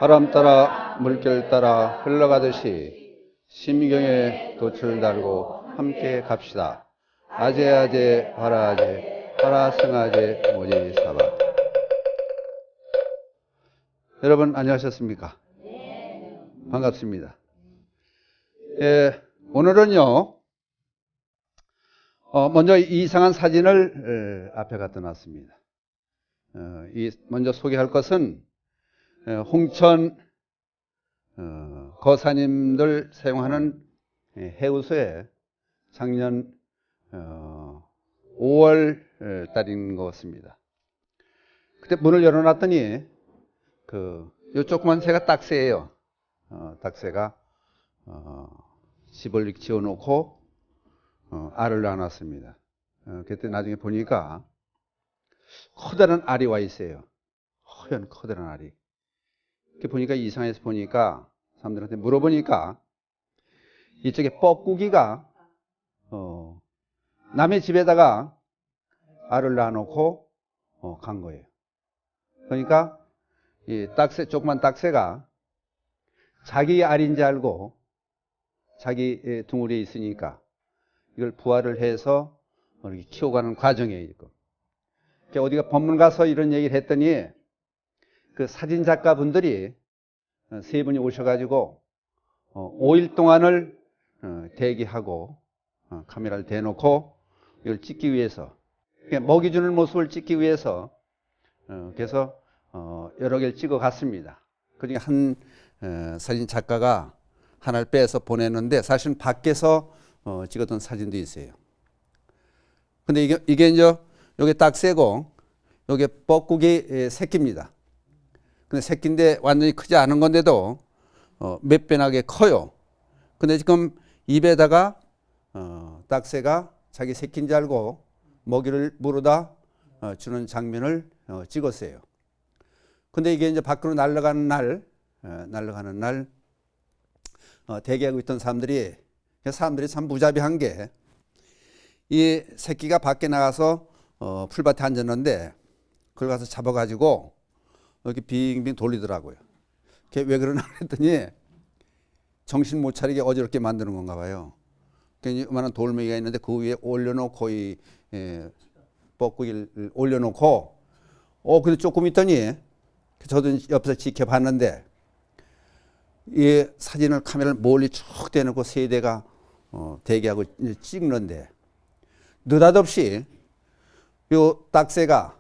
바람 따라 물결 따라 흘러가듯이 심경에 돛을 달고 함께 갑시다. 아재아재 바라아재 바라승아재 모지사바. 여러분 안녕하셨습니까? 반갑습니다. 오늘은요 먼저 이상한 사진을 앞에 갖다 놨습니다. 먼저 소개할 것은 홍천 거사님들 사용하는 해우소에 작년 5월 달인 것 같습니다. 그때 문을 열어놨더니 요 조그만 새가 딱새예요. 딱새가 집을 이렇게 지어놓고 알을 낳아놨습니다. 그때 나중에 보니까 커다란 알이 와 있어요. 허연 커다란 알이. 이렇게 보니까 이상해서 보니까 사람들한테 물어보니까 이쪽에 뻐꾸기가 남의 집에다가 알을 낳아놓고 간 거예요. 그러니까 이 딱새, 조그만 딱새가 자기 알인지 알고 자기 둥우리에 있으니까 이걸 부화를 해서 이렇게 키워가는 과정이에요. 이거. 어디가 법문 가서 이런 얘기를 했더니 그 사진 작가분들이 세 분이 오셔가지고 5일 동안을 대기하고 카메라를 대놓고 이걸 찍기 위해서, 먹이 주는 모습을 찍기 위해서 그래서 여러 개를 찍어 갔습니다. 그러니까 한 사진 작가가 하나를 빼서 보냈는데 사실은 밖에서 찍었던 사진도 있어요. 근데 이게 이제 요게 딱새고 요게 뻐꾸기 새끼입니다. 근데 새끼인데 완전히 크지 않은 건데도 몇 배나게 커요. 근데 지금 입에다가 딱새가 자기 새끼인 줄 알고 먹이를 물어다 주는 장면을 찍었어요. 근데 이게 이제 밖으로 날아가는 날 대기하고 있던 사람들이 참 무자비한 게 이 새끼가 밖에 나가서 풀밭에 앉았는데 그걸 가서 잡아가지고 이렇게 빙빙 돌리더라고요. 그게 왜 그러나 했더니 정신 못 차리게 어지럽게 만드는 건가 봐요. 이만한 돌멩이가 있는데 그 위에 올려놓고 이 뻐꾸기를 올려놓고 근데 조금 있더니 저도 옆에서 지켜봤는데 이 사진을 카메라를 멀리 쭉 대놓고 세 대가 대기하고 찍는데 느닷없이 요 딱새가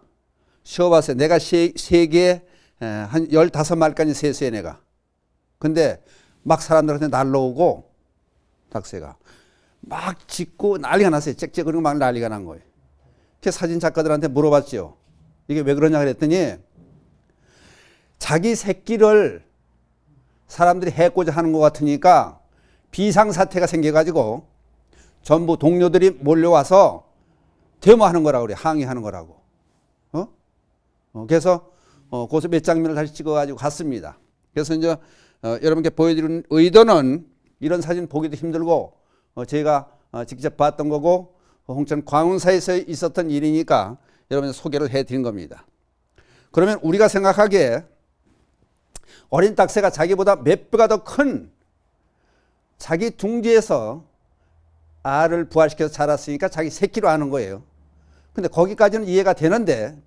쉬어봤어요. 내가 세계에 한 15마리까지 세수해 내가. 근데 막 사람들한테 날라오고 딱새가 막 짖고 난리가 났어요. 짹짹거리고 막 난리가 난 거예요. 그래서 사진 작가들한테 물어봤죠. 이게 왜 그러냐 그랬더니 자기 새끼를 사람들이 해코자 하는 것 같으니까 비상사태가 생겨가지고 전부 동료들이 몰려와서 데모하는 거라고 그래. 항의하는 거라고. 그래서 거기서 몇 장면을 다시 찍어가지고 갔습니다. 그래서 이제 여러분께 보여드리는 의도는 이런 사진 보기도 힘들고 제가 직접 봤던 거고 홍천 광운사에서 있었던 일이니까 여러분께 소개를 해드린 겁니다. 그러면 우리가 생각하기에 어린 딱새가 자기보다 몇 배가 더 큰 자기 둥지에서 알을 부화시켜서 자랐으니까 자기 새끼로 하는 거예요. 근데 거기까지는 이해가 되는데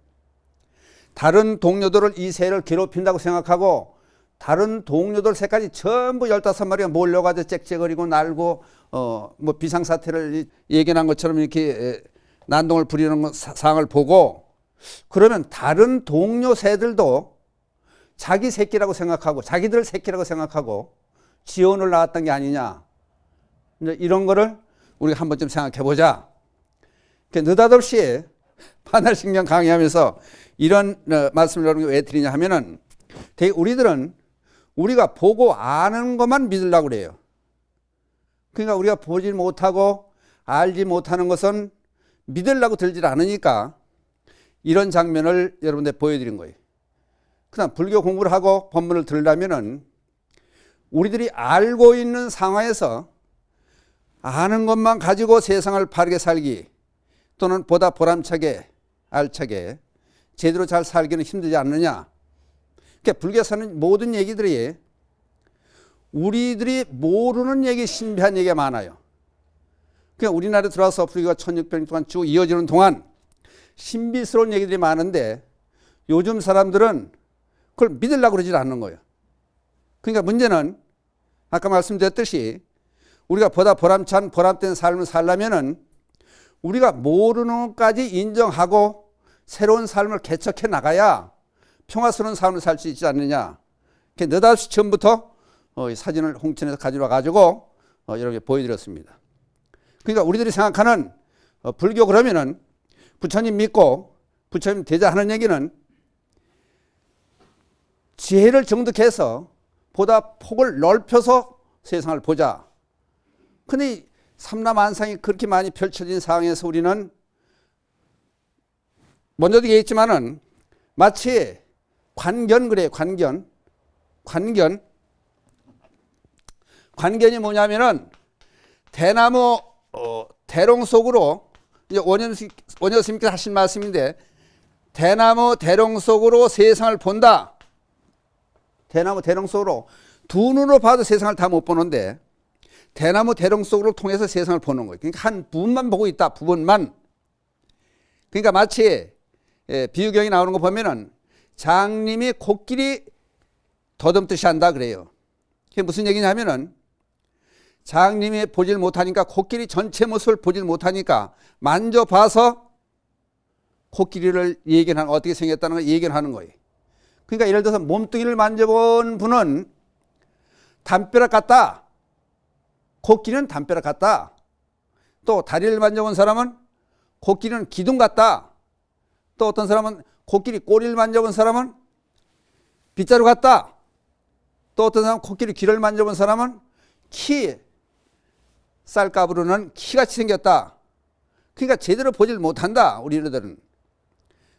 다른 동료들을 이 새를 괴롭힌다고 생각하고 다른 동료들 새까지 전부 15마리가 몰려가지고 짹짹거리고 날고 뭐 비상사태를 예견한 것처럼 이렇게 난동을 부리는 상황을 보고 그러면 다른 동료 새들도 자기 새끼라고 생각하고 자기들 새끼라고 생각하고 지원을 나왔던 게 아니냐. 이런 거를 우리가 한 번쯤 생각해 보자. 느닷없이 반달신경 강의하면서 이런 말씀을 여러분께 왜 드리냐 하면은 되게 우리들은 우리가 보고 아는 것만 믿으려고 그래요. 그러니까 우리가 보지 못하고 알지 못하는 것은 믿으려고 들질 않으니까 이런 장면을 여러분들 보여드린 거예요. 그다음 불교 공부를 하고 법문을 들으려면은 우리들이 알고 있는 상황에서 아는 것만 가지고 세상을 바르게 살기 또는 보다 보람차게 알차게 제대로 잘 살기는 힘들지 않느냐. 그러니까 불교에서 하는 모든 얘기들이 우리들이 모르는 얘기, 신비한 얘기가 많아요. 그러니까 우리나라에 들어와서 불교가 1600년 동안 쭉 이어지는 동안 신비스러운 얘기들이 많은데 요즘 사람들은 그걸 믿으려고 그러지 않는 거예요. 그러니까 문제는 아까 말씀드렸듯이 우리가 보다 보람찬 보람된 삶을 살려면은 우리가 모르는 것까지 인정하고 새로운 삶을 개척해 나가야 평화스러운 삶을 살 수 있지 않느냐. 느닷없이 처음부터 이 사진을 홍천에서 가져와 가지고 이렇게 보여드렸습니다. 그러니까 우리들이 생각하는 불교 그러면은 부처님 믿고 부처님 대자하는 얘기는 지혜를 정득해서 보다 폭을 넓혀서 세상을 보자. 근데 삼라만상이 그렇게 많이 펼쳐진 상황에서 우리는 먼저도 얘기했지만은 마치 관견 그래요. 관견이 뭐냐면은 대나무 대롱 속으로 이제 원효 스님께서 하신 말씀인데 대나무 대롱 속으로 세상을 본다. 대나무 대롱 속으로 두 눈으로 봐도 세상을 다 못 보는데 대나무 대롱 속으로 통해서 세상을 보는 거예요. 그러니까 한 부분만 보고 있다. 부분만. 그러니까 마치 비유경이 나오는 거 보면은 장님이 코끼리 더듬듯이 한다 그래요. 그게 무슨 얘기냐면은 장님이 보질 못하니까 코끼리 전체 모습을 보질 못하니까 만져봐서 코끼리를 얘기하는 어떻게 생겼다는 걸 얘기를 하는 거예요. 그러니까 예를 들어서 몸뚱이를 만져본 분은 담벼락 같다. 코끼리는 담벼락 같다. 또 다리를 만져본 사람은 코끼리는 기둥 같다. 또 어떤 사람은 코끼리 꼬리를 만져본 사람은 빗자루 같다. 또 어떤 사람은 코끼리 귀를 만져본 사람은 쌀가부르는 키같이 생겼다. 그러니까 제대로 보질 못한다. 우리들은.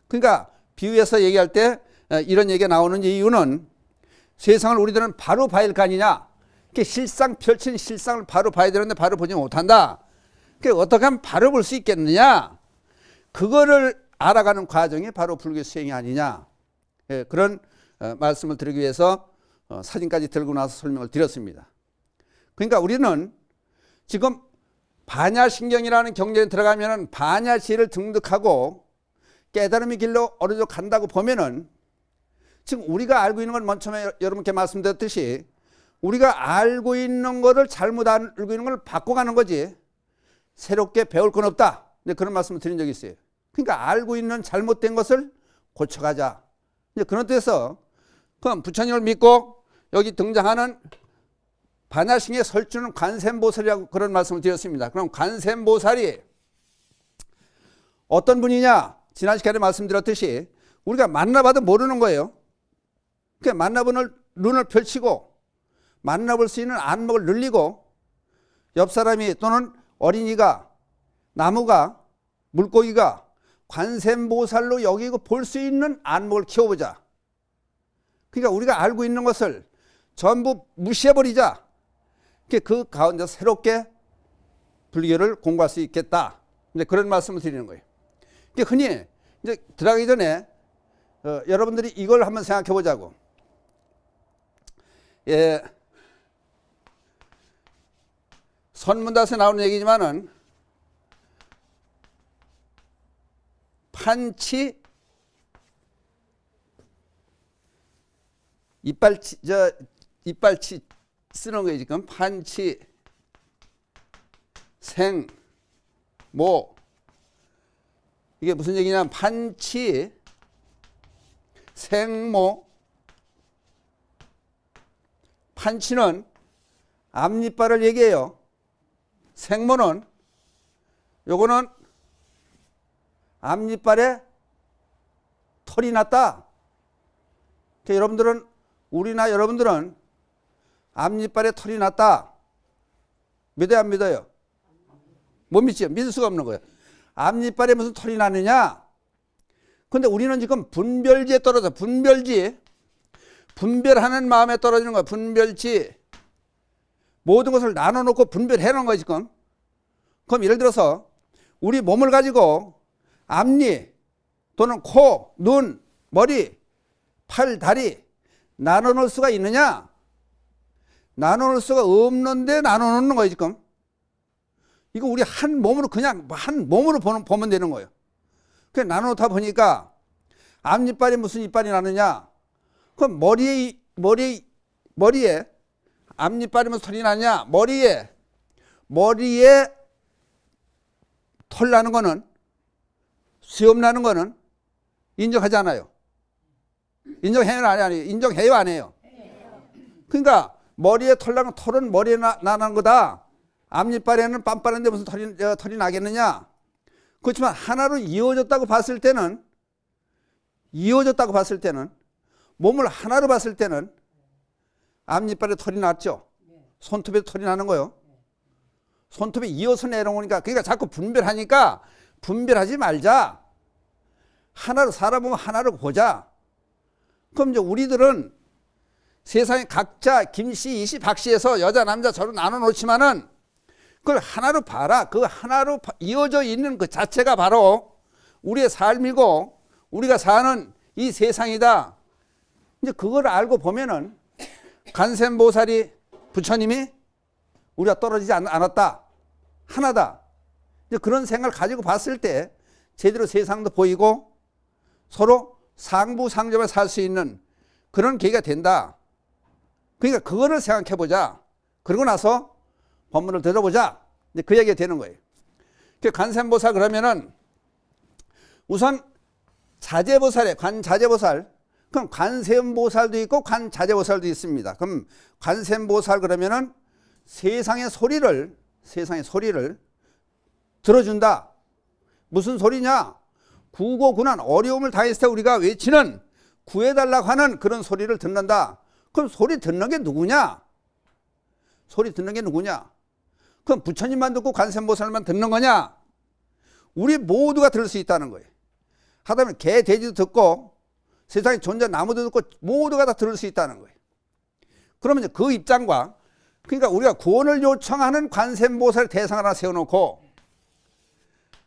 그러니까 비유해서 얘기할 때 이런 얘기가 나오는 이유는 세상을 우리들은 바로 봐야 할 거 아니냐. 실상 펼친 실상을 바로 봐야 되는데 바로 보지 못한다. 그러니까 어떻게 하면 바로 볼 수 있겠느냐. 그거를 알아가는 과정이 바로 불교 수행이 아니냐. 그런 말씀을 드리기 위해서 사진까지 들고 나서 설명을 드렸습니다. 그러니까 우리는 지금 반야신경이라는 경전에 들어가면 반야지혜를 등득하고 깨달음의 길로 어느 정도 간다고 보면은 지금 우리가 알고 있는 건 먼저 여러분께 말씀드렸듯이 우리가 알고 있는 거를 잘못 알고 있는 걸 바꿔가는 거지 새롭게 배울 건 없다. 그런 말씀을 드린 적이 있어요. 그러니까 알고 있는 잘못된 것을 고쳐가자. 그런 뜻에서 그럼 부처님을 믿고 여기 등장하는 반야신경에 설주는 관세음보살이라고 그런 말씀을 드렸습니다. 그럼 관세음보살이 어떤 분이냐? 지난 시간에 말씀드렸듯이 우리가 만나봐도 모르는 거예요. 그러니까 만나보는 눈을 펼치고 만나볼 수 있는 안목을 늘리고 옆 사람이 또는 어린이가 나무가 물고기가 관세음보살로 여기고 볼 수 있는 안목을 키워보자. 그러니까 우리가 알고 있는 것을 전부 무시해버리자. 그 가운데 새롭게 불교를 공부할 수 있겠다. 이제 그런 말씀을 드리는 거예요. 흔히 이제 들어가기 전에 여러분들이 이걸 한번 생각해 보자고. 선문답에 나오는 얘기지만은 판치 이빨치 쓰는 거예요. 지금 판치 생모 이게 무슨 얘기냐면 판치 생모 판치는 앞니빨을 얘기해요. 생모는 요거는 앞니빨에 털이 났다. 그러니까 여러분들은 우리나 여러분들은 앞니빨에 털이 났다. 믿어요 안 믿어요? 못 믿죠. 믿을 수가 없는 거예요. 앞니빨에 무슨 털이 나느냐. 근데 우리는 지금 분별지에 떨어져. 분별하는 마음에 떨어지는 거야. 분별지. 모든 것을 나눠놓고 분별해 놓은 거야 지금. 그럼 예를 들어서 우리 몸을 가지고 앞니 또는 코, 눈, 머리, 팔, 다리 나눠 놓을 수가 있느냐? 나눠 놓을 수가 없는데 나눠 놓는 거예요, 지금. 이거 우리 한 몸으로 그냥 한 몸으로 보면 되는 거예요. 그냥 나눠 놓다 보니까 앞니빨이 무슨 이빨이 나느냐? 그럼 머리에 앞니빨이 무슨 털이 나냐? 머리에 털 나는 거는, 수염 나는 거는 인정하지 않아요. 인정해요, 안 해요? 인정해요, 안 해요? 그러니까 머리에 털 나는 털은 머리에 나는 거다. 앞니빨에는 빤빤한데 무슨 털이 나겠느냐? 그렇지만 하나로 이어졌다고 봤을 때는, 몸을 하나로 봤을 때는 앞니빨에 털이 났죠. 손톱에 털이 나는 거요. 손톱에 이어서 내려오니까, 그러니까 자꾸 분별하니까 분별하지 말자. 하나로 살아보면 하나로 보자. 그럼 이제 우리들은 세상에 각자 김씨, 이씨, 박씨에서 여자, 남자 서로 나눠 놓지만은 그걸 하나로 봐라. 그 하나로 이어져 있는 그 자체가 바로 우리의 삶이고 우리가 사는 이 세상이다. 이제 그걸 알고 보면은 관세음보살이, 부처님이 우리가 떨어지지 않았다. 하나다. 이제 그런 생각을 가지고 봤을 때 제대로 세상도 보이고 서로 상부상조만 살 수 있는 그런 계기가 된다. 그러니까 그거를 생각해 보자. 그러고 나서 법문을 들어보자. 이제 그 얘기가 되는 거예요. 관세음보살 그러면은 우선 자제보살에 관자제보살, 그럼 관세음보살도 있고 관자제보살도 있습니다. 그럼 관세음보살 그러면은 세상의 소리를 들어준다. 무슨 소리냐? 구고군한 어려움을 당했을 때 우리가 외치는 구해달라고 하는 그런 소리를 듣는다. 그럼 소리 듣는 게 누구냐? 그럼 부처님만 듣고 관세음보살만 듣는 거냐? 우리 모두가 들을 수 있다는 거예요. 하다면 개, 돼지도 듣고 세상에 존재 나무도 듣고 모두가 다 들을 수 있다는 거예요. 그러면 이제 그 입장과, 그러니까 우리가 구원을 요청하는 관세음보살 대상 하나 세워놓고,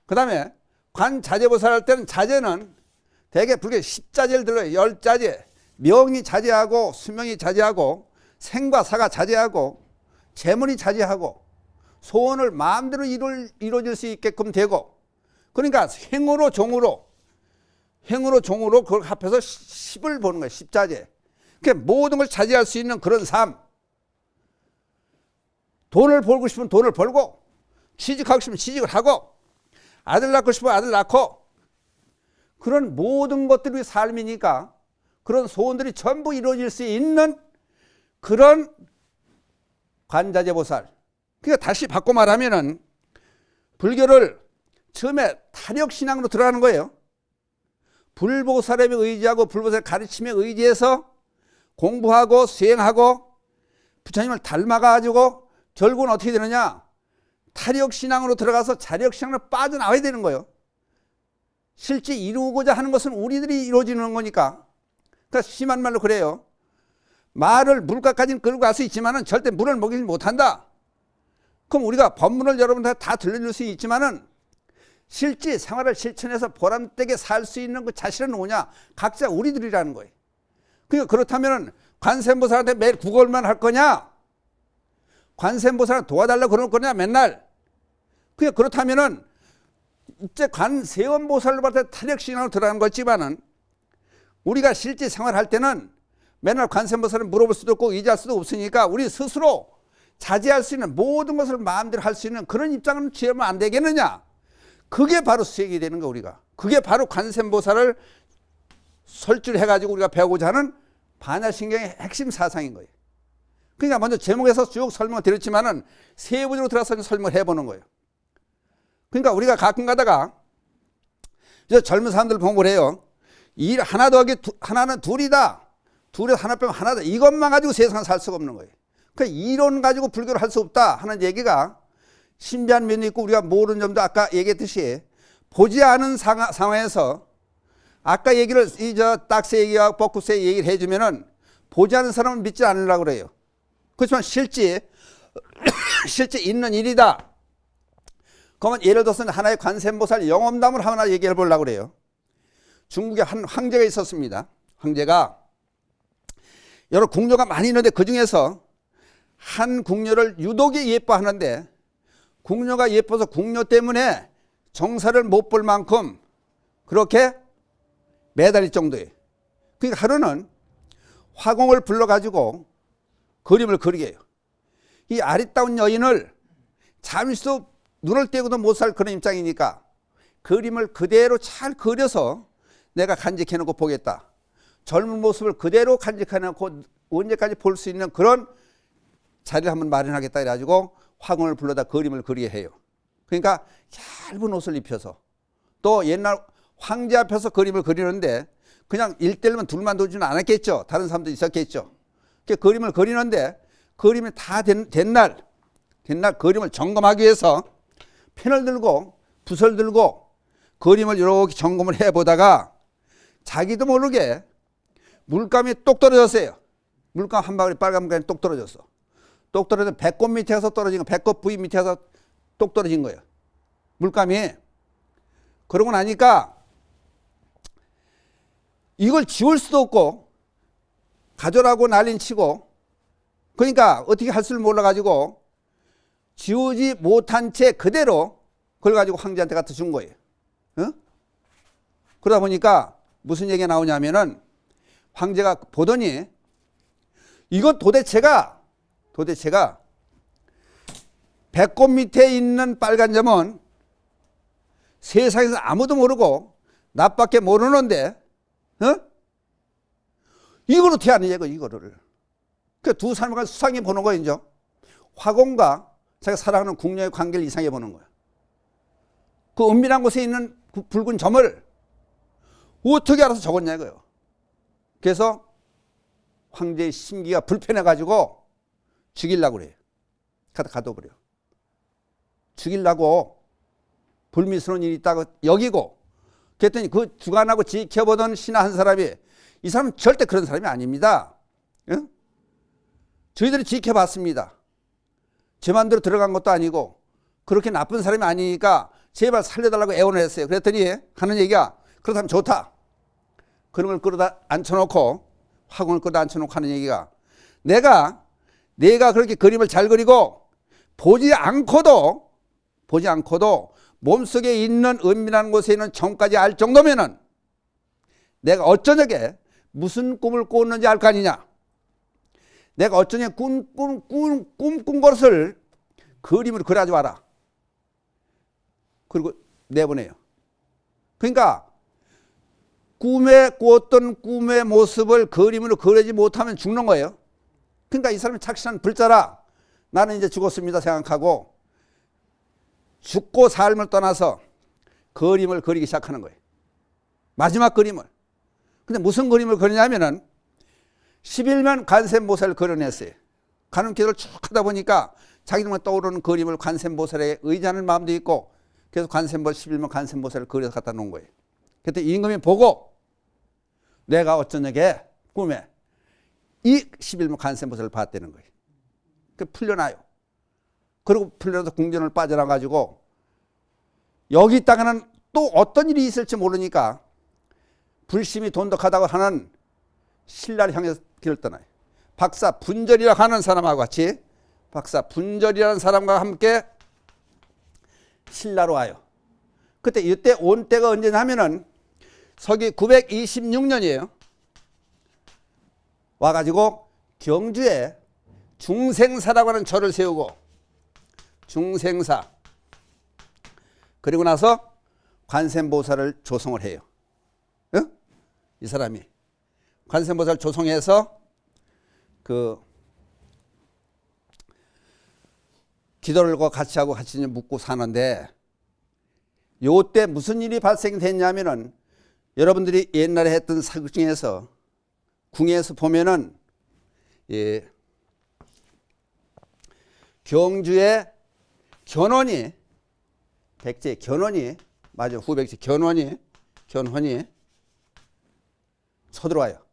그 다음에 관자제보살 할 때는 자제는 대개 불교 10자제를 들어요. 10자제. 명이 자제하고, 수명이 자제하고, 생과 사가 자제하고, 재물이 자제하고, 소원을 마음대로 이루어질 수 있게끔 되고, 그러니까 행으로 종으로 그걸 합해서 10을 보는 거예요. 10자제. 그러니까 모든 걸 자제할 수 있는 그런 삶. 돈을 벌고 싶으면 돈을 벌고, 취직하고 싶으면 취직을 하고, 아들 낳고 싶으면 아들 낳고, 그런 모든 것들이 삶이니까 그런 소원들이 전부 이루어질 수 있는 그런 관자제보살. 그러니까 다시 바꿔 말하면은 불교를 처음에 타력신앙으로 들어가는 거예요. 불보살에 의지하고 불보살 가르침에 의지해서 공부하고 수행하고 부처님을 닮아가지고 결국은 어떻게 되느냐? 타력신앙으로 들어가서 자력신앙으로 빠져나와야 되는 거예요. 실제 이루고자 하는 것은 우리들이 이루어지는 거니까. 그러니까 심한 말로 그래요. 말을 물가까지는 끌고 갈 수 있지만은 절대 물을 먹이지 못한다. 그럼 우리가 법문을 여러분들 다 들려줄 수 있지만은 실제 생활을 실천해서 보람되게 살 수 있는 그 자신은 누구냐? 각자 우리들이라는 거예요. 그러니까 그렇다면은 관세음보살한테 매일 구걸만 할 거냐? 관세음보살한테 도와달라고 그럴 거냐? 맨날. 그러니까 그렇다면은 이제 관세음보살로 봤을 때 타력신앙으로 들어가는 거지만은 우리가 실제 생활할 때는 맨날 관세음보살을 물어볼 수도 없고 의지할 수도 없으니까 우리 스스로 자제할 수 있는 모든 것을 마음대로 할 수 있는 그런 입장을 취하면 안 되겠느냐? 그게 바로 수행이 되는 거 우리가. 그게 바로 관세음보살을 설출해가지고 우리가 배우고자 하는 반야신경의 핵심 사상인 거예요. 그러니까 먼저 제목에서 쭉 설명을 드렸지만은 세부적으로 들어가서 설명을 해보는 거예요. 그러니까 우리가 가끔 가다가 젊은 사람들 공부를 해요. 일 하나 더하기 하나는 둘이다. 둘에서 하나 빼면 하나다. 이것만 가지고 세상을 살 수가 없는 거예요. 그러니까 이론 가지고 불교를 할 수 없다 하는 얘기가 신비한 면이 있고 우리가 모르는 점도 아까 얘기했듯이 보지 않은 상황에서 아까 얘기를 딱새 얘기와 벚굿새 얘기를 해주면은 보지 않은 사람은 믿지 않으려고 그래요. 그렇지만 실제 있는 일이다. 그러면 예를 들어서 하나의 관세음보살 영험담을 하나 얘기해 보려고 그래요. 중국에 한 황제가 있었습니다. 황제가 여러 궁녀가 많이 있는데 그 중에서 한 궁녀를 유독이 예뻐하는데 궁녀가 예뻐서 궁녀 때문에 정사를 못 볼 만큼 그렇게 매달릴 정도예요. 그러니까 하루는 화공을 불러가지고 그림을 그리게 해요. 이 아리따운 여인을 잠시도 눈을 떼고도 못 살 그런 입장이니까 그림을 그대로 잘 그려서 내가 간직해놓고 보겠다. 젊은 모습을 그대로 간직해놓고 언제까지 볼 수 있는 그런 자리를 한번 마련하겠다 해가지고 화공을 불러다 그림을 그리게 해요. 그러니까 얇은 옷을 입혀서 또 옛날 황제 앞에서 그림을 그리는데 그냥 1대1만 둘만 두지는 않았겠죠. 다른 사람도 있었겠죠. 그림을 그리는데 그림이 다 된 날 그림을 점검하기 위해서 펜을 들고 붓을 들고 그림을 이렇게 점검을 해보다가 자기도 모르게 물감이 똑 떨어졌어요. 물감 한 방울이 빨간 물감이 똑 떨어졌어. 똑 떨어져 배꼽 밑에서 떨어진 거, 배꼽 부위 밑에서 똑 떨어진 거예요. 물감이. 그러고 나니까 이걸 지울 수도 없고 가져라고 난리 치고 그러니까 어떻게 할 줄 몰라가지고 지우지 못한 채 그대로 그걸 가지고 황제한테 갖다 준 거예요. 어? 그러다 보니까 무슨 얘기가 나오냐면은 황제가 보더니 이건 도대체가 배꼽 밑에 있는 빨간 점은 세상에서 아무도 모르고 나밖에 모르는데 이걸 어떻게 아느냐 이거를. 그 두 사람과 수상해 보는 거예요. 이제 화공과 자기가 사랑하는 궁녀의 관계를 이상해 보는 거예요. 그 은밀한 곳에 있는 그 붉은 점을 어떻게 알아서 적었냐 이거예요. 그래서 황제의 심기가 불편해 가지고 죽이려고 그래요. 가둬버려. 죽이려고 불미스러운 일이 있다고 여기고 그랬더니 그 주관하고 지켜보던 신하 한 사람이 이 사람은 절대 그런 사람이 아닙니다. 응? 저희들이 지켜봤습니다. 제 맘대로 들어간 것도 아니고 그렇게 나쁜 사람이 아니니까 제발 살려달라고 애원을 했어요. 그랬더니 하는 얘기가 그렇다면 좋다. 그런 걸 끌어다 앉혀놓고 화공을 끌어다 앉혀놓고 하는 얘기가 내가 그렇게 그림을 잘 그리고 보지 않고도 몸속에 있는 은밀한 곳에 있는 점까지 알 정도면은 내가 어쩌냐게 무슨 꿈을 꿨는지 알 거 아니냐. 내가 어쩌냐 꿈꾼 것을 그림으로 그려가지고 와라. 그리고 내보내요. 그러니까 꿈에 꾸었던 꿈의 모습을 그림으로 그리지 못하면 죽는 거예요. 그러니까 이 사람이 착실한 불자라 나는 이제 죽었습니다 생각하고 죽고 삶을 떠나서 그림을 그리기 시작하는 거예요. 마지막 그림을. 근데 무슨 그림을 그리냐면은 11면 관세음보살을 그려냈어요. 가는 길을 쭉 하다 보니까 자기들만 떠오르는 그림을 관세음보살에 의지하는 마음도 있고 그래서 11면 관세음보살을 그려서 갖다 놓은 거예요. 그때 임금이 보고 내가 어쩌냐게 꿈에 이 11면 관세음보살을 봤다는 거예요. 그 풀려나요. 그리고 풀려서 궁전을 빠져나가지고 여기 있다가는 또 어떤 일이 있을지 모르니까 불심이 돈독하다고 하는 신라를 향해서 길을 떠나요. 박사 분절이라고 하는 사람하고 같이 박사 분절이라는 사람과 함께 신라로 와요. 그때 이때 온 때가 언제냐 하면은 서기 926년이에요. 와가지고 경주에 중생사라고 하는 절을 세우고 중생사 그리고 나서 관세음보살을 조성을 해요. 응? 이 사람이 관세음보살 조성해서 그 기도를 같이 하고 같이 묵고 사는데 요때 무슨 일이 발생됐냐면은 여러분들이 옛날에 했던 사극 중에서 궁에서 보면은 예, 경주의 견훤이 백제 견훤이 맞아 후백제 견훤이 쳐들어와요.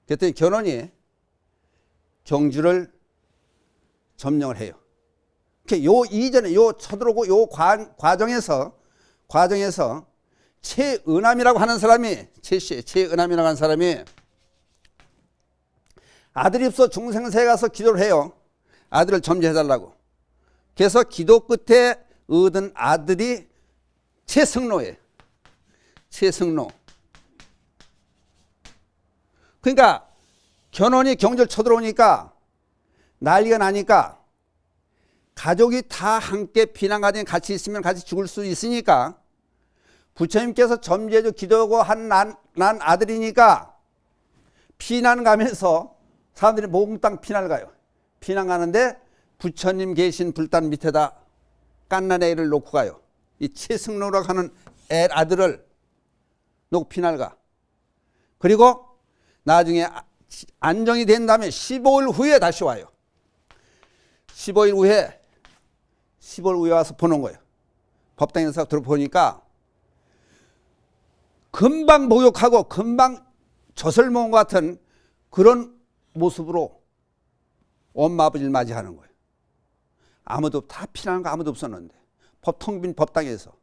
그랬더니 견훤이 경주를 점령을 해요. 요 이전에 요 쳐들어오고 요 과정에서 최은암이라고 하는 사람이 최은암이라고 하는 사람이 아들이 없어 중생세에 가서 기도를 해요. 아들을 점지해달라고. 그래서 기도 끝에 얻은 아들이 최승로예요. 최승로. 그러니까 견훤이 경절 쳐들어오니까 난리가 나니까 가족이 다 함께 비난가정에 같이 있으면 같이 죽을 수 있으니까 부처님께서 점지해줘 기도하고 한 난 아들이니까 피난 가면서 사람들이 몽땅 피난을 가요. 피난 가는데 부처님 계신 불단 밑에다 깐난 애를 놓고 가요. 이 최승로라고 하는 아들을 놓고 피난을 가. 그리고 나중에 안정이 된 다음에 15일 후에 다시 와요. 15일 후에 와서 보는 거예요. 법당에서 들어보니까 금방 목욕하고 금방 젖을 먹은 것 같은 그런 모습으로 엄마 아버지를 맞이하는 거예요. 아무도 다 피난한 거 아무도 없었는데 텅 빈 법당에서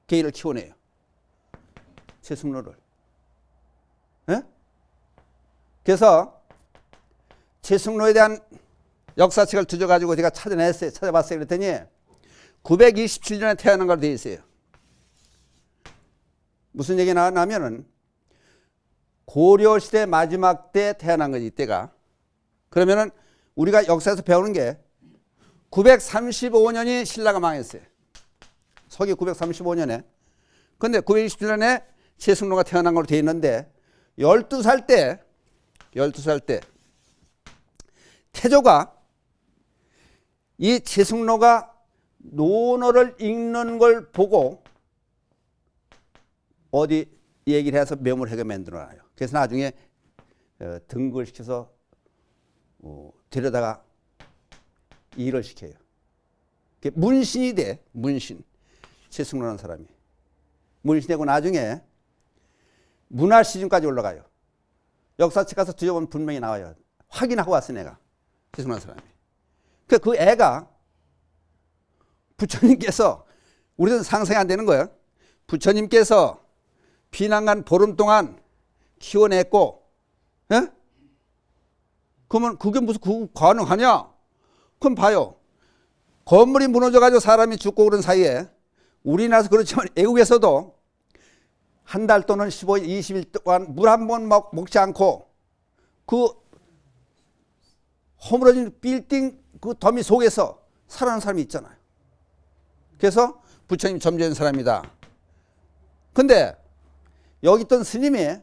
개를 키워내요. 최승로를. 예? 그래서 최승로에 대한 역사책을 뒤져가지고 제가 찾아냈어요. 찾아봤어요. 그랬더니 927년에 태어난 걸로 되어 있어요. 무슨 얘기 나왔냐면은 고려시대 마지막 때 태어난 거지, 이때가. 그러면은 우리가 역사에서 배우는 게 935년이 신라가 망했어요. 서기 935년에. 근데 927년에 최승로가 태어난 걸로 되어 있는데 12살 때 태조가 이 최승로가 논어를 읽는 걸 보고 어디 얘기를 해서 명물회가 만들어놔요. 그래서 나중에 등극을 시켜서 데려다가 일을 시켜요. 문신이 돼. 문신. 최승로라는 사람이. 문신되고 나중에 문화시즌까지 올라가요. 역사책 가서 뒤져보면 분명히 나와요. 확인하고 왔어 내가. 최승로라는 사람이. 그 애가 부처님께서 우리는 상상이 안 되는 거예요. 부처님께서 비난간 보름 동안 키워냈고, 예? 그러면 그게 무슨 그거 가능하냐? 그럼 봐요. 건물이 무너져가지고 사람이 죽고 그런 사이에 우리나라에서 그렇지만 외국에서도 한 달 또는 15일, 20일 동안 물 한 번 먹지 않고 그 허물어진 빌딩 그 더미 속에서 살아난 사람이 있잖아요. 그래서 부처님 점지한 사람이다. 근데 여기 있던 스님이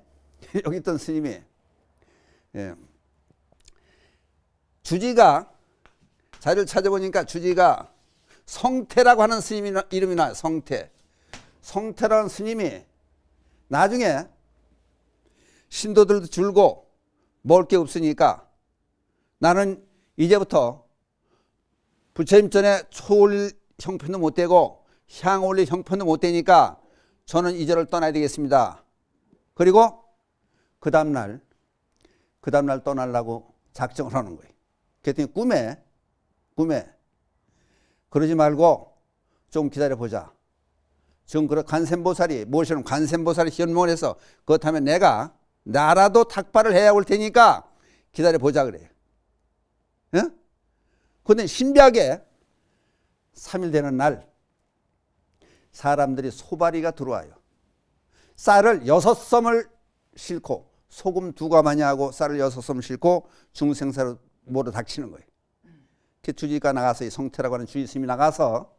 예, 주지가 자료를 찾아보니까 주지가 성태라고 하는 스님 이름이 나요. 성태라는 스님이 나중에 신도들도 줄고 먹을 게 없으니까 나는 이제부터 부처님 전에 초 올릴 형편도 못 되고 향 올릴 형편도 못 되니까 저는 이 절을 떠나야 되겠습니다. 그리고 그 다음날 떠나려고 작정을 하는 거예요. 그랬더니 꿈에 그러지 말고 좀 기다려보자. 지금 그 관세음보살이 모시는 관세음보살이 현몽을 해서 그렇다면 내가 나라도 탁발을 해야 올 테니까 기다려보자 그래요. 예? 그런데 신비하게 3일 되는 날 사람들이 소바리가 들어와요. 쌀을 6섬을 싣고 소금 2가마니 하고 쌀을 6섬 싣고 중생사로 모두 닥치는 거예요. 그 주지가 나가서 이 성태라고 하는 주지스님이 나가서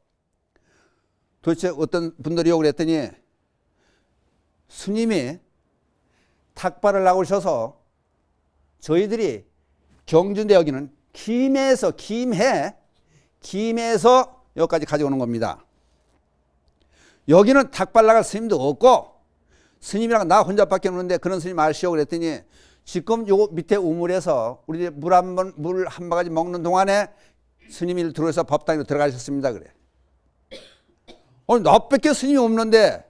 도대체 어떤 분들이 오고 그랬더니 스님이 탁발을 나오셔서 저희들이 경주인데 여기는 김해에서 여기까지 가져오는 겁니다. 여기는 탁발 나갈 스님도 없고 스님이랑 나 혼자밖에 없는데 그런 스님 아시오 그랬더니 지금 요 밑에 우물에서 우리 물 한 바가지 먹는 동안에 스님이 들어와서 법당으로 들어가셨습니다 그래. 나밖에 스님이 없는데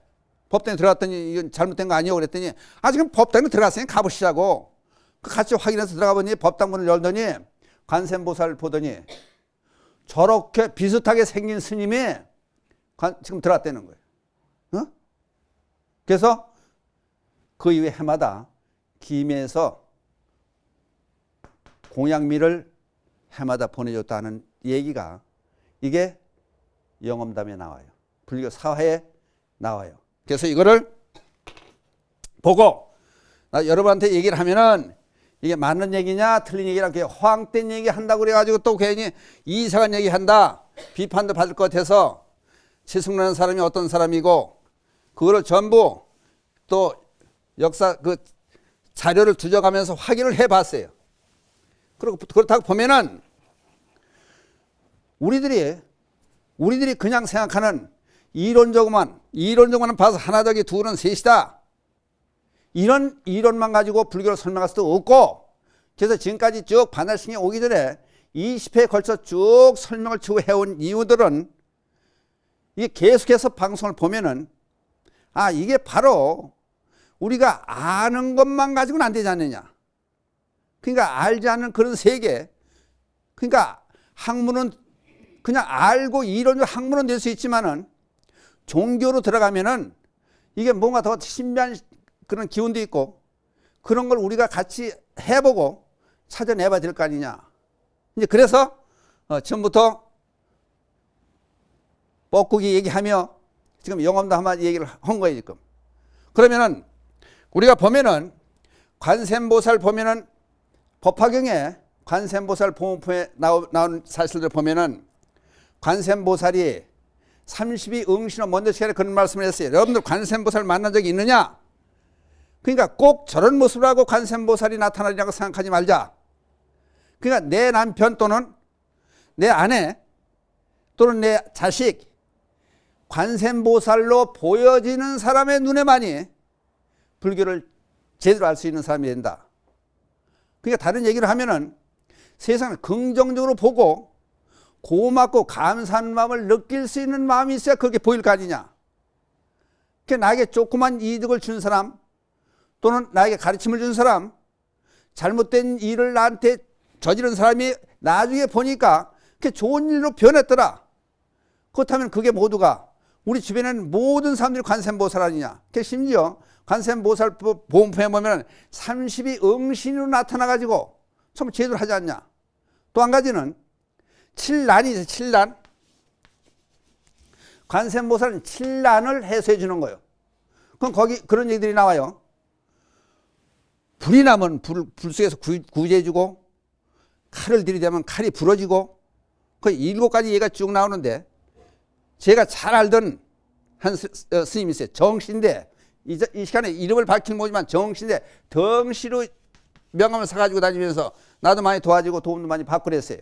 법당에 들어갔더니 이건 잘못된 거 아니오 그랬더니 지금 법당에 들어갔으니 가보시자고. 같이 확인해서 들어가 보니 법당 문을 열더니 관세음보살을 보더니 저렇게 비슷하게 생긴 스님이 지금 들어갔다는 거예요. 어? 그래서 그 이후에 해마다 김해에서 공양미를 해마다 보내줬다는 얘기가 이게 영험담에 나와요. 불교 사화에 나와요. 그래서 이거를 보고 나 여러분한테 얘기를 하면은 이게 맞는 얘기냐 틀린 얘기냐 이렇게 허황된 얘기 한다고 그래가지고 또 괜히 이상한 얘기 한다 비판도 받을 것 같아서 최승로라는 사람이 어떤 사람이고 그거를 전부 또 역사 그 자료를 뒤져가면서 확인을 해봤어요. 그리고 그렇다고 보면은 우리들이 그냥 생각하는 이론적으로만 봐서 하나 더하기 둘은 셋이다. 이런 이론만 가지고 불교를 설명할 수도 없고 그래서 지금까지 쭉 반달승이 오기 전에 20회에 걸쳐 쭉 설명을 쭉 해온 이유들은 이게 계속해서 방송을 보면은 아 이게 바로 우리가 아는 것만 가지고는 안 되지 않느냐. 그러니까 알지 않는 그런 세계. 그러니까 학문은 그냥 알고 이론적 학문은 될 수 있지만은 종교로 들어가면은 이게 뭔가 더 신비한 그런 기운도 있고 그런 걸 우리가 같이 해보고 찾아내봐야 될 거 아니냐. 이제 그래서 처음부터 뻐꾸기 얘기하며 지금 영험도 한마디 얘기를 한 거예요 지금. 그러면은 우리가 보면은 관세음보살 보면은 법화경에 관세음보살 보문품에 나온 사실들 보면은 관세음보살이 32응신호 먼저 시간에 그런 말씀을 했어요. 여러분들 관세음보살 만난 적이 있느냐? 그러니까 꼭 저런 모습을 하고 관세음보살이 나타나리라고 생각하지 말자. 그러니까 내 남편 또는 내 아내 또는 내 자식 관세음보살로 보여지는 사람의 눈에만이 불교를 제대로 알 수 있는 사람이 된다. 그러니까 다른 얘기를 하면은 세상을 긍정적으로 보고 고맙고 감사한 마음을 느낄 수 있는 마음이 있어야 그렇게 보일 거 아니냐. 그러니까 나에게 조그만 이득을 준 사람 또는 나에게 가르침을 준 사람 잘못된 일을 나한테 저지른 사람이 나중에 보니까 그게 좋은 일로 변했더라. 그렇다면 그게 모두가 우리 주변에는 모든 사람들이 관세음보살 아니냐. 심지어 관세음보살 보문품에 보면 32응신으로 나타나가지고 참 제대로 하지 않냐. 또 한 가지는 칠난이 있어요. 칠난. 관세음보살은 칠난을 해소해 주는 거예요. 그럼 거기 그런 얘기들이 나와요. 불이 나면 불 속에서 구제해 주고 칼을 들이대면 칼이 부러지고 거의 7가지 얘기가 쭉 나오는데 제가 잘 알던 한 스님이 있어요. 정신대. 이 시간에 이름을 밝히는 거지만 정신대 덩시로 명함을 사가지고 다니면서 나도 많이 도와주고 도움도 많이 받고 그랬어요.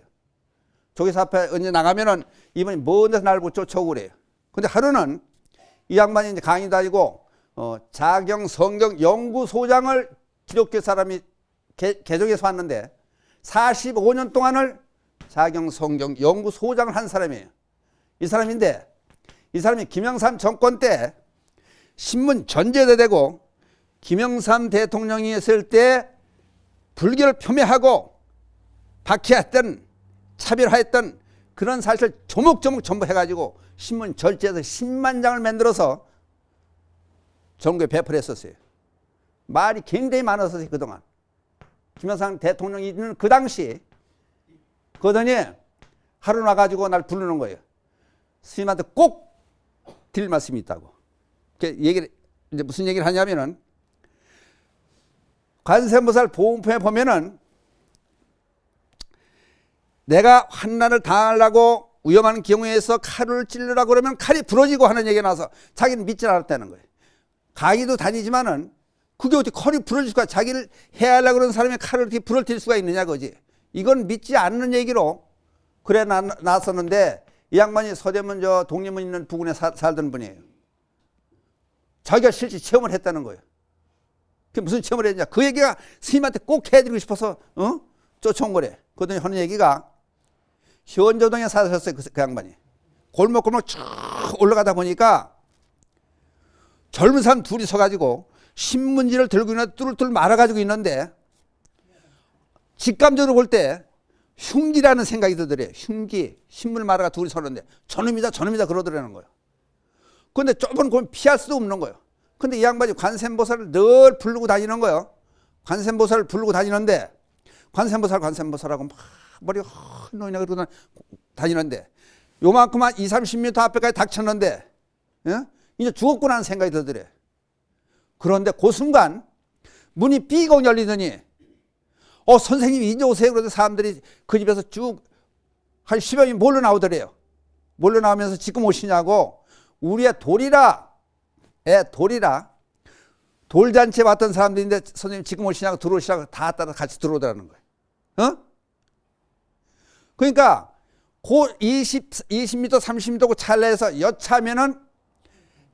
조계사 앞에 언제 나가면은 이분이 먼 데서 나를 쫓아오고 그래요. 근데 하루는 이 양반이 이제 강의 다니고 자경 성경 연구소장을 기독교 사람이 개종해서 왔는데 45년 동안을 자경 성경 연구소장을 한 사람이에요. 이 사람인데 이 사람이 김영삼 정권 때 신문 전제도 되고 김영삼 대통령이 있을 때 불교를 폄훼하고 박해했던 차별화했던 그런 사실을 조목조목 전부 해가지고 신문 절제해서 10만 장을 만들어서 전국에 배포를 했었어요. 말이 굉장히 많았었어요. 그동안 김영삼 대통령이 있는 그 당시 그러더니 하루 나가지고 날 부르는 거예요. 스님한테 꼭 드릴 말씀이 있다고. 얘기를 이제 무슨 얘기를 하냐면은 관세음보살 보문품에 보면은 내가 환난을 당하려고 위험한 경우에서 칼을 찔르라고 그러면 칼이 부러지고 하는 얘기가 나와서 자기는 믿지 않았다는 거예요. 강의도 다니지만은 그게 어떻게 칼이 부러질 수가, 자기를 해하려고 그러는 사람이 칼을 어떻게 부러뜨릴 수가 있느냐 그지. 이건 믿지 않는 얘기로 그래 나왔었는데 이 양반이 서대문 저 독립문 있는 부근에 살던 분이에요. 자기가 실제 체험을 했다는 거예요. 그게 무슨 체험을 했냐. 그 얘기가 스님한테 꼭 해드리고 싶어서 쫓아온 거래. 그러더니 하는 얘기가 현조동에 사셨어요. 그 양반이. 골목골목 쭉 올라가다 보니까 젊은 사람 둘이 서가지고 신문지를 들고 있는 뚫뚫 말아가지고 있는데 직감적으로 볼 때 흉기라는 생각이 들더래요. 흉기. 신문을 말아가 둘이 서는데 저놈이다 저놈이다 그러더라는 거예요. 그런데 조금 보면 피할 수도 없는 거예요. 근데 이 양반이 관세음보살을 늘 부르고 다니는 거예요. 관세음보살을 부르고 다니는데 관세음보살하고 막 머리 헛노이나 그러고 다니는데 요만큼만 20-30m 앞에까지 닥쳤는데 이제 죽었구나 하는 생각이 들더래. 그런데 그 순간 문이 삐걱 열리더니 선생님이 이제 오세요. 그래서 사람들이 그 집에서 쭉 한 10여 명이 몰려 나오더래요. 몰려 나오면서 지금 오시냐고 우리의 돌이라 돌잔치에 왔던 사람들인데 선생님 지금 오시냐고 들어오시라고 다 따라 같이 들어오더라는 거예요. 그러니까 그 20m 30m 그 찰나에서 여차하면은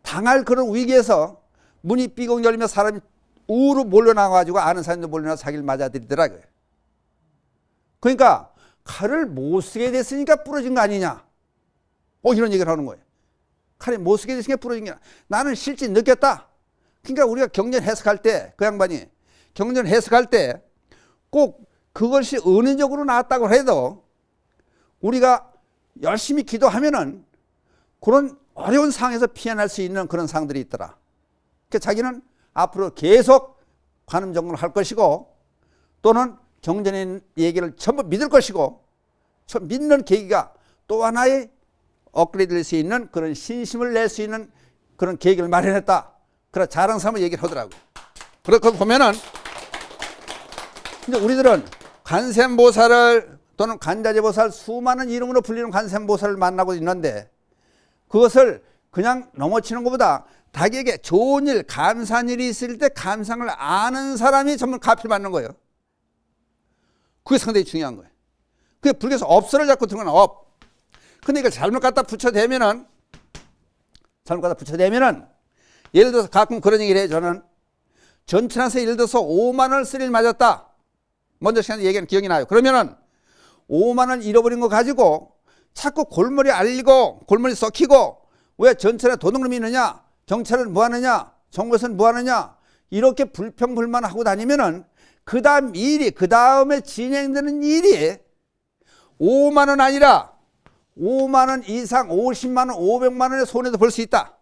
당할 그런 위기에서 문이 삐걱 열리면 사람이 우르 몰려 나와가지고 아는 사람들 몰려 나와서 자기를 맞아들이더라고요. 그러니까 칼을 못 쓰게 됐으니까 부러진 거 아니냐. 이런 얘기를 하는 거예요. 칼을 못 쓰게 됐으니까 부러진 게 아니라 나는 실제 느꼈다. 그러니까 우리가 경전 해석할 때 그 양반이 경전 해석할 때 꼭 그것이 은혜적으로 나왔다고 해도 우리가 열심히 기도하면은 그런 어려운 상황에서 피해날 수 있는 그런 상황들이 있더라. 그러니까 자기는 앞으로 계속 관음정론을 할 것이고 또는 경전의 얘기를 전부 믿을 것이고 믿는 계기가 또 하나의 업그레이드 될 수 있는 그런 신심을 낼 수 있는 그런 계기를 마련했다. 그런 자랑삼을 얘기를 하더라고. 그렇게 보면은 이제 우리들은 관세음보살을 또는 관자재보살 수많은 이름으로 불리는 관세음보살을 만나고 있는데 그것을 그냥 넘어치는 것보다 자기에게 좋은 일, 감사한 일이 있을 때 감상을 아는 사람이 전부 가피를 받는 거예요. 그게 상당히 중요한 거예요. 그게 불교에서 업설을 자꾸 들은 건 업. 근데 이걸 잘못 갖다 붙여대면은 예를 들어서 가끔 그런 얘기를 해요. 저는 전천에서 예를 들어서 5만 원을 쓸 일 맞았다. 먼저 시간에 얘기하는 기억이 나요. 그러면은 5만 원 잃어버린 거 가지고 자꾸 골머리 알리고 골머리 썩히고 왜 전천에 도둑놈이 있느냐, 경찰은 뭐 하느냐, 정부에서는 뭐 하느냐 이렇게 불평불만하고 다니면은 그 다음에 진행되는 일이 5만 원 아니라 5만 원 이상 50만 원, 500만 원의 손해도 볼 수 있다.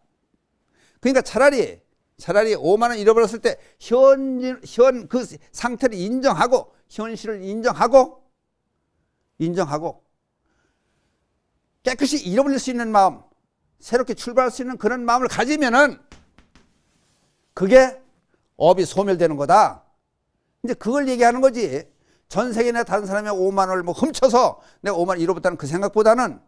그러니까 차라리 5만 원 잃어버렸을 때 현 그 상태를 인정하고 현실을 인정하고 깨끗이 잃어버릴 수 있는 마음, 새롭게 출발할 수 있는 그런 마음을 가지면은 그게 업이 소멸되는 거다. 이제 그걸 얘기하는 거지. 전 세계 내 다른 사람이 5만 원을 뭐 훔쳐서 내가 5만 원 잃어버렸다는 그 생각보다는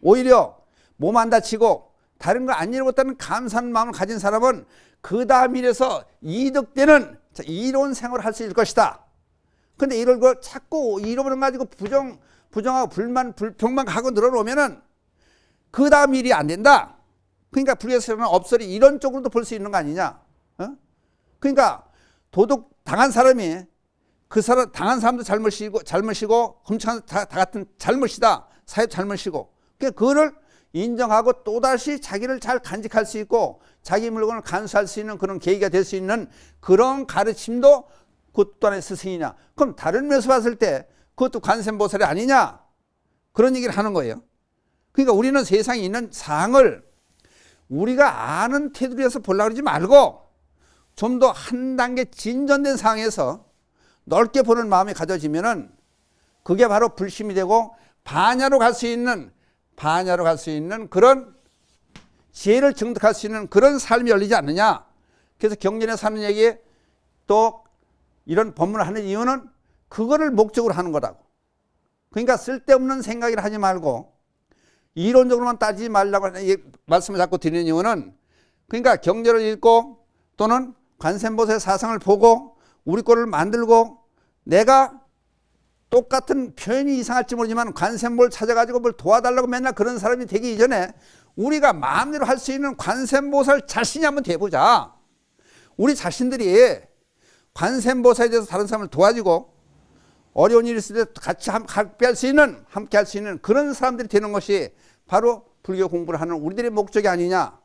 오히려 몸 안 다치고 다른 거 안 잃어버렸다는 감사한 마음을 가진 사람은 그 다음 일에서 이득되는 이로운 생활을 할 수 있을 것이다. 근데 이걸 자꾸 잃어버린 거 가지고 부정하고 불만, 불평만 하고 늘어놓으면은 그 다음 일이 안 된다. 그러니까 불교에서는 업설이 이런 쪽으로도 볼 수 있는 거 아니냐. 그러니까 도둑 당한 사람이 그 사람 당한 사람도 잘못이고 훔쳐간 다 같은 잘못이다. 사회 잘못이고. 그러니까 그거를 인정하고 또다시 자기를 잘 간직할 수 있고 자기 물건을 간수할 수 있는 그런 계기가 될 수 있는 그런 가르침도 그것도 하나의 스승이냐. 그럼 다른 면에서 봤을 때 그것도 관세음보살이 아니냐. 그런 얘기를 하는 거예요. 그러니까 우리는 세상에 있는 사항을 우리가 아는 테두리에서 보려고 그러지 말고 좀 더 한 단계 진전된 상황에서 넓게 보는 마음이 가져지면은 그게 바로 불심이 되고 반야로 갈 수 있는 그런 지혜를 증득할 수 있는 그런 삶이 열리지 않느냐. 그래서 경전에 사는 얘기에 또 이런 법문을 하는 이유는 그거를 목적으로 하는 거라고. 그러니까 쓸데없는 생각을 하지 말고 이론적으로만 따지지 말라고 말씀을 자꾸 드리는 이유는 그러니까 경전을 읽고 또는 관세음보살의 사상을 보고 우리 거를 만들고 내가 똑같은 표현이 이상할지 모르지만 관세음보를 찾아가지고 뭘 도와달라고 맨날 그런 사람이 되기 이전에 우리가 마음대로 할 수 있는 관세음보살 자신이 한번 돼보자. 우리 자신들이 관세음보살에 대해서 다른 사람을 도와주고 어려운 일이 있을 때 같이 함께 할 수 있는 그런 사람들이 되는 것이 바로 불교 공부를 하는 우리들의 목적이 아니냐.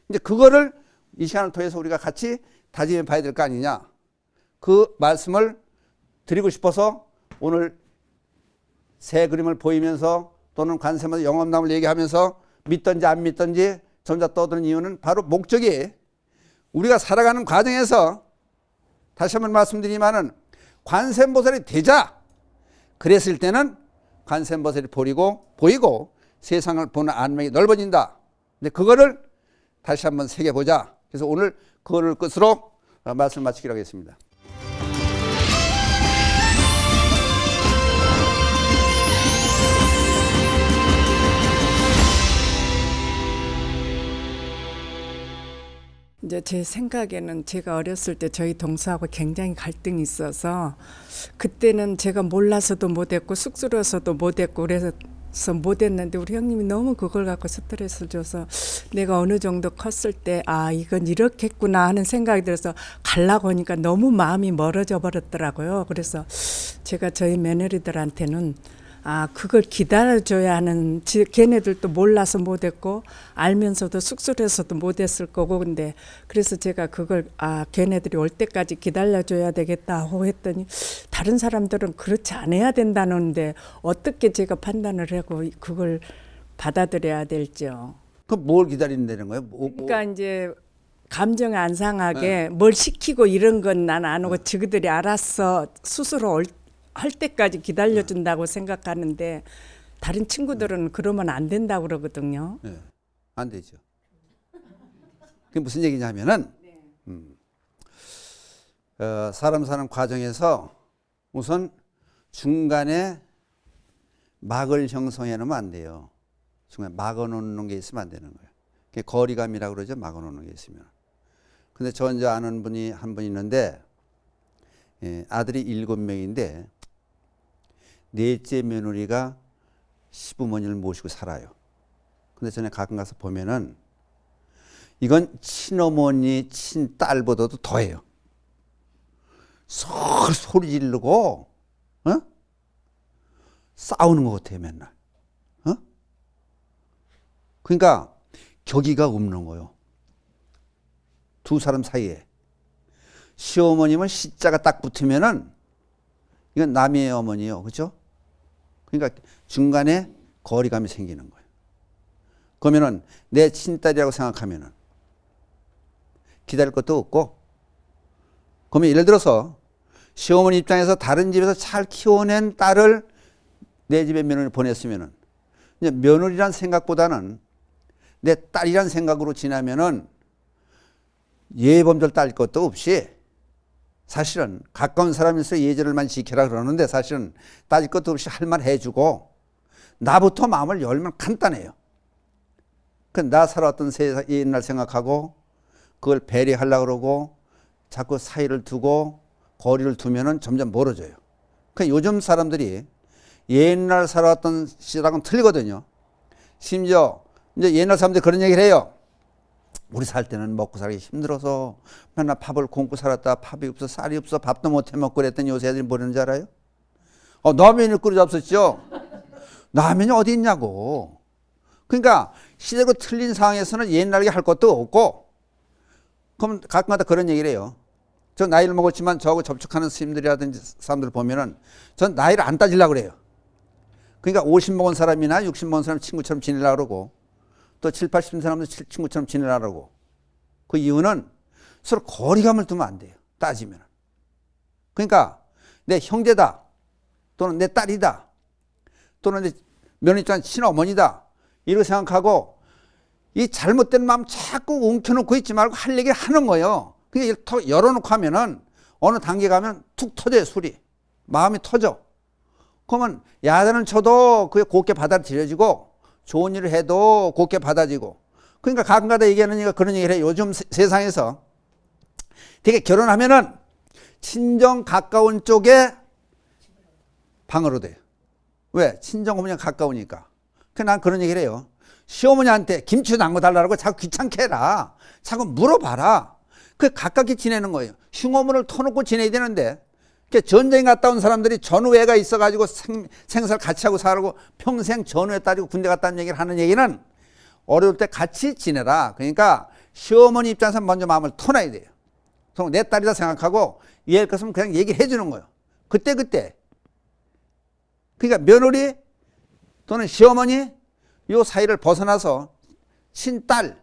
이제 그거를 이 시간을 통해서 우리가 같이 다짐해 봐야 될 거 아니냐. 그 말씀을 드리고 싶어서 오늘 새 그림을 보이면서 또는 관세음보살 영업남을 얘기하면서 믿든지 안 믿든지 점자 떠드는 이유는 바로 목적이 우리가 살아가는 과정에서 다시 한번 말씀드리면은 관세음보살이 되자. 그랬을 때는 관세음보살이 보이고 세상을 보는 안목이 넓어진다. 근데 그거를 다시 한번 새겨보자. 그래서 오늘 그거를 끝으로 말씀을 마치기로 하겠습니다. 이제 제 생각에는 제가 어렸을 때 저희 동서하고 굉장히 갈등이 있어서 그때는 제가 몰라서도 못했고 쑥스러워서도 못했고 그래서 못했는데 우리 형님이 너무 그걸 갖고 스트레스를 줘서 내가 어느 정도 컸을 때 아 이건 이렇겠구나 하는 생각이 들어서 가려고 하니까 너무 마음이 멀어져 버렸더라고요. 그래서 제가 저희 며느리들한테는 아 그걸 기다려줘야 하는 걔네들도 몰라서 못했고 알면서도 쑥스러워서도 못했을 거고 근데 그래서 제가 그걸 아 걔네들이 올 때까지 기다려줘야 되겠다고 했더니 다른 사람들은 그렇지 않아야 된다는데 어떻게 제가 판단을 하고 그걸 받아들여야 될지요. 그럼 뭘 기다린다는 거예요? 그러니까 이제 감정이 안 상하게 뭘 시키고 이런 건 난 안 하고 저기들이 알아서 스스로 할 때까지 기다려준다고 생각하는데 다른 친구들은 그러면 안 된다고 그러거든요. 네, 안 되죠. 그게 무슨 얘기냐면은 사람 사는 과정에서 우선 중간에 막을 형성해 놓으면 안 돼요. 중간에 막아 놓는 게 있으면 안 되는 거예요. 그게 거리감이라고 그러죠. 막아 놓는 게 있으면. 근데 저 이제 아는 분이 한 분 있는데 아들이 7명인데 넷째 며느리가 시부모님을 모시고 살아요. 근데 전에 가끔 가서 보면은 이건 친어머니, 친딸보다도 더해요. 소리 지르고 싸우는 것 같아요, 맨날. 그러니까 격의가 없는 거예요. 두 사람 사이에. 시어머님은 시자가 딱 붙으면은 이건 남의 어머니요. 그렇죠? 그러니까 중간에 거리감이 생기는 거예요. 그러면은 내 친딸이라고 생각하면은 기다릴 것도 없고 그러면 예를 들어서 시어머니 입장에서 다른 집에서 잘 키워낸 딸을 내 집에 며느리 보냈으면은 이제 며느리란 생각보다는 내 딸이란 생각으로 지나면은 예범절 따질 것도 없이 사실은 가까운 사람일수록 예절을만 지켜라 그러는데 사실은 따질 것도 없이 할 말 해주고 나부터 마음을 열면 간단해요. 나 살아왔던 옛날 생각하고 그걸 배려하려고 그러고 자꾸 사이를 두고 거리를 두면은 점점 멀어져요. 그러니까 요즘 사람들이 옛날 살아왔던 시대랑은 틀리거든요. 심지어 이제 옛날 사람들이 그런 얘기를 해요. 우리 살 때는 먹고 살기 힘들어서 맨날 밥을 굶고 살았다. 밥이 없어 쌀이 없어 밥도 못 해먹고 그랬더니 요새 애들이 뭐라는지 알아요? 라면을 끓여 잡섰죠. 라면이 어디 있냐고. 그러니까 시대로 틀린 상황에서는 옛날에 할 것도 없고 그럼 가끔가다 그런 얘기를 해요. 저 나이를 먹었지만 저하고 접촉하는 스님들이라든지 사람들 보면은 전 나이를 안 따지려고 그래요. 그러니까 50 먹은 사람이나 60 먹은 사람 친구처럼 지내려고 그러고 또 7, 80 사람도 친구처럼 지내라고. 그 이유는 서로 거리감을 두면 안 돼요. 따지면. 그러니까 내 형제다. 또는 내 딸이다. 또는 내 며느리장 친어머니다. 이렇게 생각하고 이 잘못된 마음 자꾸 움켜놓고 있지 말고 할 얘기를 하는 거예요. 그게 턱 열어놓고 하면은 어느 단계 가면 툭 터져요. 술이. 마음이 터져. 그러면 야단을 쳐도 그게 곱게 받아들여지고 좋은 일을 해도 곱게 받아지고. 그러니까 가끔가다 얘기하는 이가 그런 얘기를 해요. 요즘 세상에서 되게 결혼하면은 친정 가까운 쪽에 방으로 돼요. 왜? 친정 어머니가 가까우니까. 난 그런 얘기를 해요. 시어머니한테 김치 담궈 달라고 자꾸 귀찮게 해라. 자꾸 물어봐라. 그 가깝게 지내는 거예요. 흉어물을 터놓고 지내야 되는데 전쟁 갔다 온 사람들이 전우애가 있어가지고 생사를 같이 하고 살고 평생 전우애 따지고 군대 갔다 온 얘기를 하는 얘기는 어려울 때 같이 지내라. 그러니까 시어머니 입장에서 먼저 마음을 터놔야 돼요. 그럼 내 딸이다 생각하고 이해할 것은 그냥 얘기해 주는 거예요. 그때. 그러니까 며느리 또는 시어머니 요 사이를 벗어나서 친딸.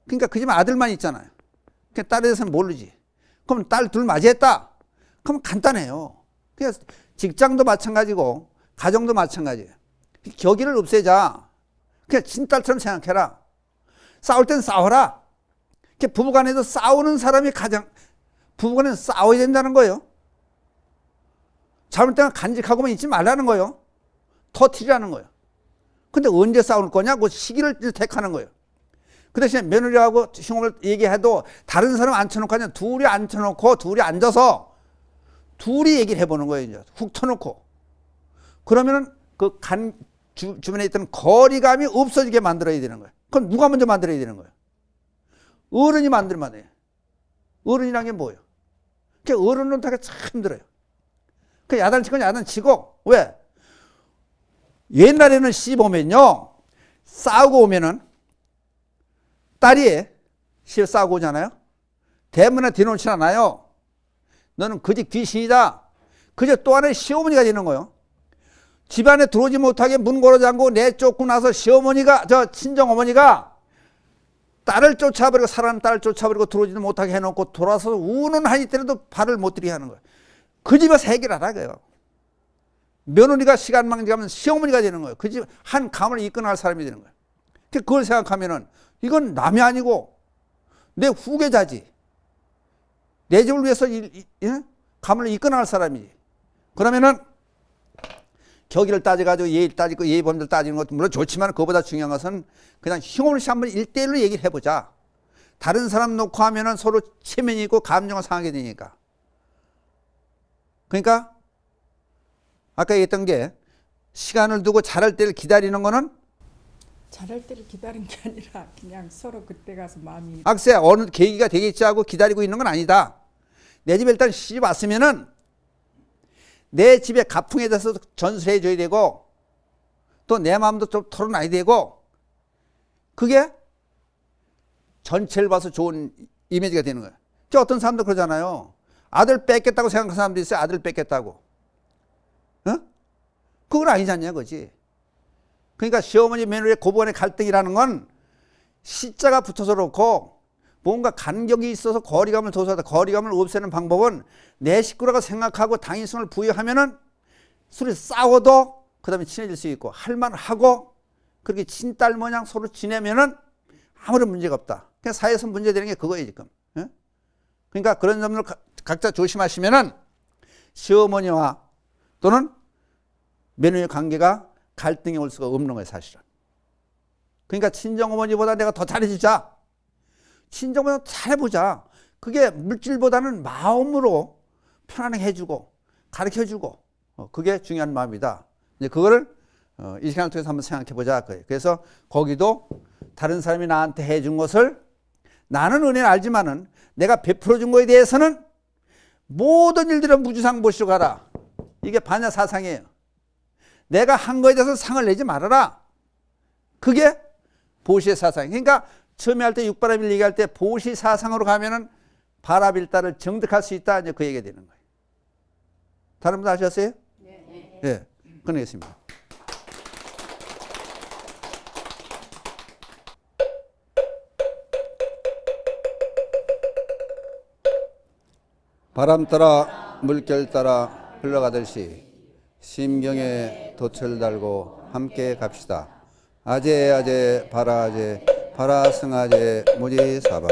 그러니까 그 집 아들만 있잖아요. 그러니까 딸에 대해서는 모르지. 그럼 딸 둘 맞이했다. 그럼 간단해요. 그냥 직장도 마찬가지고 가정도 마찬가지예요. 격의를 없애자. 그냥 친딸처럼 생각해라. 싸울 땐 싸워라. 부부간에도 싸우는 사람이 부부간에는 싸워야 된다는 거예요. 잘못되면 간직하고만 있지 말라는 거예요. 터뜨리라는 거예요. 근데 언제 싸울 거냐? 그 시기를 택하는 거예요. 그 대신에 며느리하고 형을 얘기해도 다른 사람 앉혀놓고 그냥 둘이 앉혀놓고 둘이 앉아서 둘이 얘기를 해보는 거예요. 이제 훅 터놓고. 그러면은 그 주변에 있던 거리감이 없어지게 만들어야 되는 거예요. 그건 누가 먼저 만들어야 되는 거예요? 어른이 만들면 돼요. 어른이란 게 뭐예요? 어른은 하기 참 힘들어요. 야단치고 야단치고. 왜? 옛날에는 시집 오면요, 싸우고 오면은 딸이 시집 싸우고 오잖아요. 대문에 뒤놓지 않아요. 너는 그 집 귀신이다. 그저 또 하나의 시어머니가 되는 거예요. 집안에 들어오지 못하게 문 걸어 잠그고 내쫓고 나서 시어머니가, 친정어머니가 딸을 쫓아버리고, 사랑하는 딸을 쫓아버리고 들어오지도 못하게 해놓고 돌아서 우는 한이 때라도 발을 못 들이게 하는 거예요. 그 집에서 해결하라, 그래요. 며느리가 시간 망치하면 시어머니가 되는 거예요. 그 집 한 가문을 이끌어갈 사람이 되는 거예요. 그걸 생각하면은 이건 남이 아니고 내 후계자지. 내 집을 위해서 가문을 이끌어갈 사람이지. 그러면은 격의를 따져가지고 예의를 따지고 예의 범죄를 따지는 것도 물론 좋지만 그거보다 중요한 것은 그냥 힘없이 한번 1대1로 얘기를 해보자. 다른 사람 놓고 하면은 서로 체면이 있고 감정을 상하게 되니까. 그러니까 아까 얘기했던 게 시간을 두고 잘할 때를 기다리는 거는 잘할 때를 기다린 게 아니라 그냥 서로 그때 가서 마음이 악세 어느 계기가 되겠지 하고 기다리고 있는 건 아니다. 내 집에 일단 시집 왔으면은 내 집의 가풍에 대해서 전수해 줘야 되고 또 내 마음도 좀 털어놔야 되고 그게 전체를 봐서 좋은 이미지가 되는 거예요. 어떤 사람도 그러잖아요. 아들 뺏겠다고 생각하는 사람도 있어요. 아들 뺏겠다고. 어? 그건 아니지 않냐, 그지? 그러니까 시어머니 며느리의 고부간의 갈등이라는 건 시자가 붙어서 그렇고 뭔가 간격이 있어서 거리감을 둬서 거리감을 없애는 방법은 내 식구라고 생각하고 당위성을 부여하면은 둘이 싸워도 그 다음에 친해질 수 있고 할만하고 그렇게 친딸 모양 서로 지내면은 아무런 문제가 없다. 그냥 사회에서 문제되는 게 그거예요, 지금. 예? 그러니까 그런 점을 각자 조심하시면은 시어머니와 또는 며느리 관계가 갈등이 올 수가 없는 거예요, 사실은. 그러니까 친정어머니보다 내가 더 잘해주자. 친정어머니보다 잘해보자. 그게 물질보다는 마음으로 편안하게 해주고 가르쳐주고 그게 중요한 마음이다. 이제 그거를 이 시간을 통해서 한번 생각해보자. 그래서 거기도 다른 사람이 나한테 해준 것을 나는 은혜를 알지만은 내가 베풀어준 거에 대해서는 모든 일들은 무주상보시로 가라. 이게 반야 사상이에요. 내가 한 거에 대해서 상을 내지 말아라. 그게 보시의 사상이에요. 그러니까 처음에 할 때 육바라밀 얘기할 때 보시 사상으로 가면은 바라빌다를 정득할 수 있다. 이제 그 얘기가 되는 거예요. 다른 분 아셨어요? 네. 네. 끝내겠습니다. 바람 따라 물결 따라 흘러가듯이 심경에 돛을 달고 함께 갑시다. 아제 아제 바라아제 바라승아제 무지사바